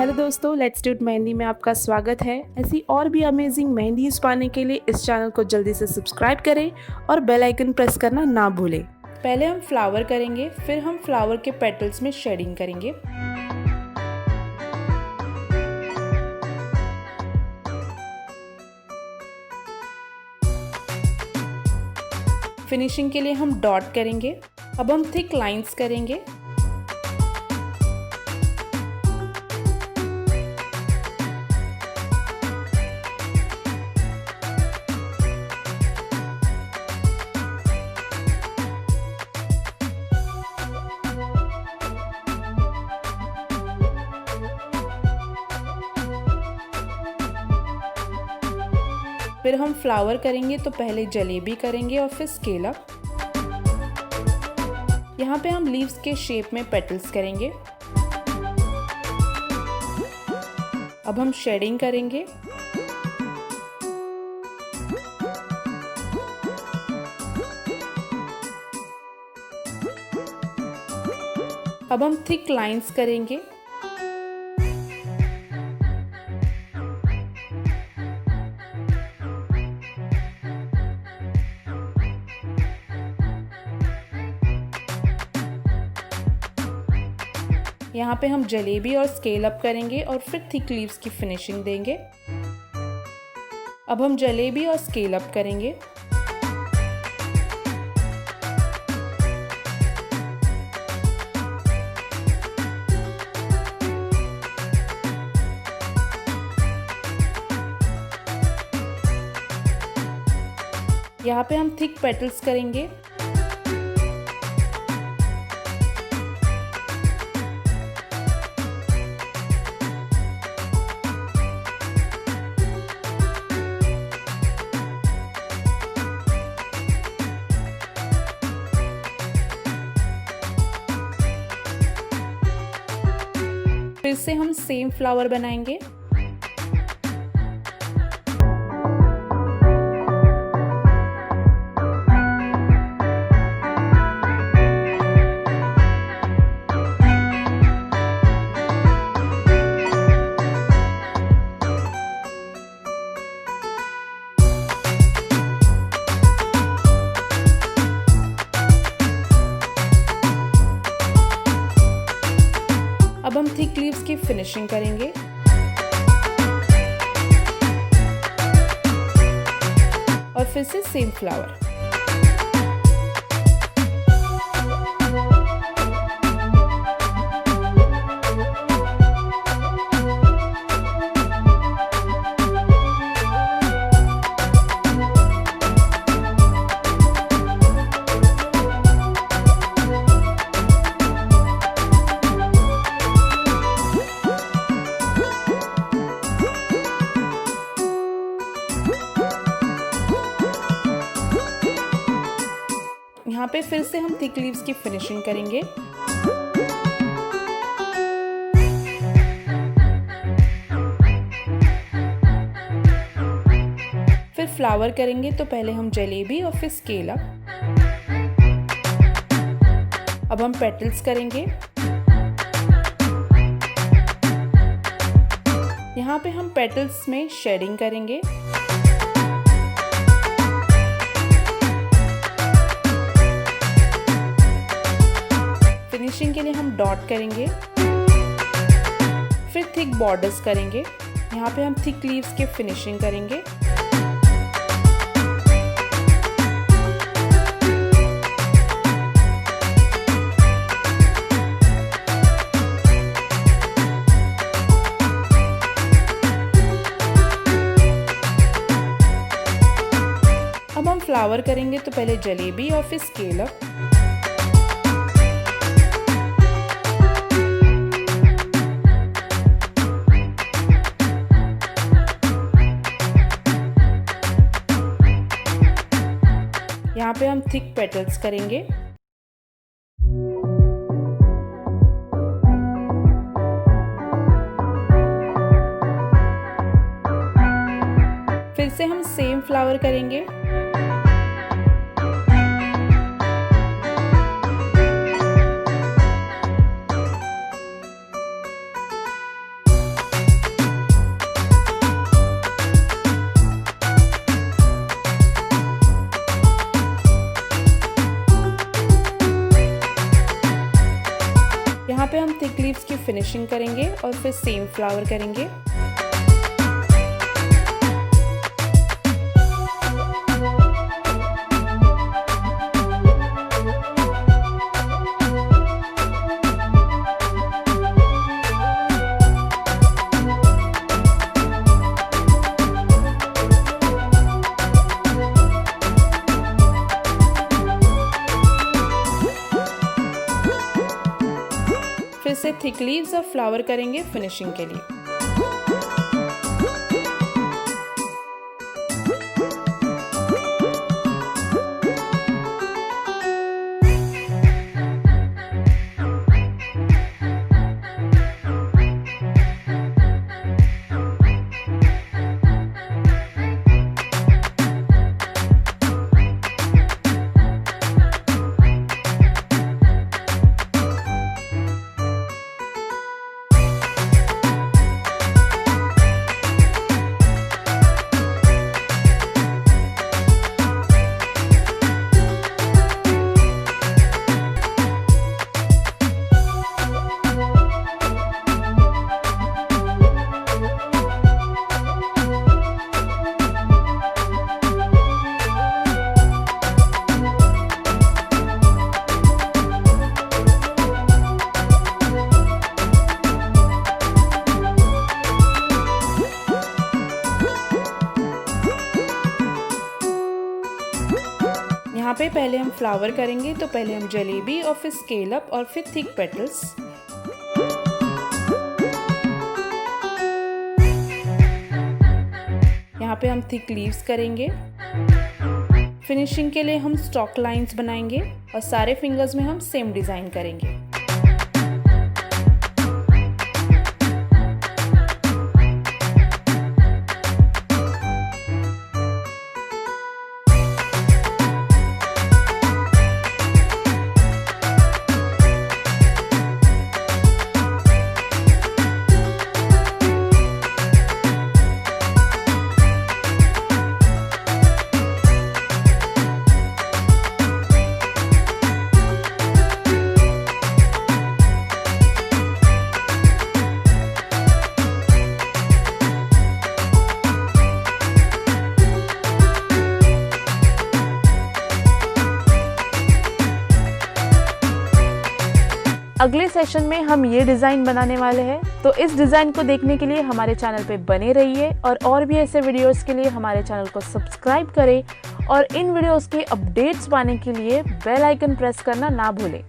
Hello दोस्तों, लेट्सट्यूट मेहंदी में आपका स्वागत है। ऐसी और भी अमेजिंग मेहंदीज पाने के लिए इस चैनल को जल्दी से सब्सक्राइब करें और बेल आइकन प्रेस करना ना भूलें। पहले हम फ्लावर करेंगे, फिर हम फ्लावर के पेटल्स में शेडिंग करेंगे। फिनिशिंग के लिए हम डॉट करेंगे। अब हम थिक लाइंस करेंगे। फिर हम फ्लावर करेंगे तो पहले जलेबी करेंगे और फिर स्केल अप। यहाँ पे हम लीव्स के शेप में पेटल्स करेंगे। अब हम शेडिंग करेंगे। अब हम थिक लाइंस करेंगे। यहाँ पे हम जलेबी और स्केल अप करेंगे और फिर थिक लीव्स की फिनिशिंग देंगे। अब हम जलेबी और स्केल अप करेंगे। यहाँ पे हम थिक पेटल्स करेंगे। फिर से हम सेम फ्लावर बनाएंगे। अब हम थिक लीव्स की फिनिशिंग करेंगे। और फिर से सेम फ्लावर। यहाँ पे फिर से हम थिक लीव्स की फिनिशिंग करेंगे। फिर फ्लावर करेंगे तो पहले हम जलेबी और फिर स्केल अप। अब हम पेटल्स करेंगे। यहाँ पे हम पेटल्स में शेडिंग करेंगे। फिनिशिंग के लिए हम डॉट करेंगे। फिर थिक बॉर्डर्स करेंगे। यहाँ पे हम थिक लीव्स के फिनिशिंग करेंगे। अब हम फ्लावर करेंगे तो पहले जलेबी और फिर स्केल अप। यहाँ पे हम थिक पेटल्स करेंगे। फिर से हम सेम फ्लावर करेंगे। यहाँ पे हम थिक लीव्स की फिनिशिंग करेंगे और फिर सेम फ्लावर करेंगे। फिर से थिक लीव्स और फ्लावर करेंगे फिनिशिंग के लिए। यहाँ पे पहले हम फ्लावर करेंगे, तो पहले हम जलेबी और फिर स्केल अप और फिर थिक पेटल्स। यहाँ पे हम थिक लीव्स करेंगे। फिनिशिंग के लिए हम स्टॉक लाइंस बनाएंगे और सारे फिंगर्स में हम सेम डिजाइन करेंगे। अगले सेशन में हम ये डिज़ाइन बनाने वाले हैं, तो इस डिज़ाइन को देखने के लिए हमारे चैनल पे बने रहिए और भी ऐसे वीडियोस के लिए हमारे चैनल को सब्सक्राइब करें और इन वीडियोस के अपडेट्स पाने के लिए बेल आइकन प्रेस करना ना भूलें।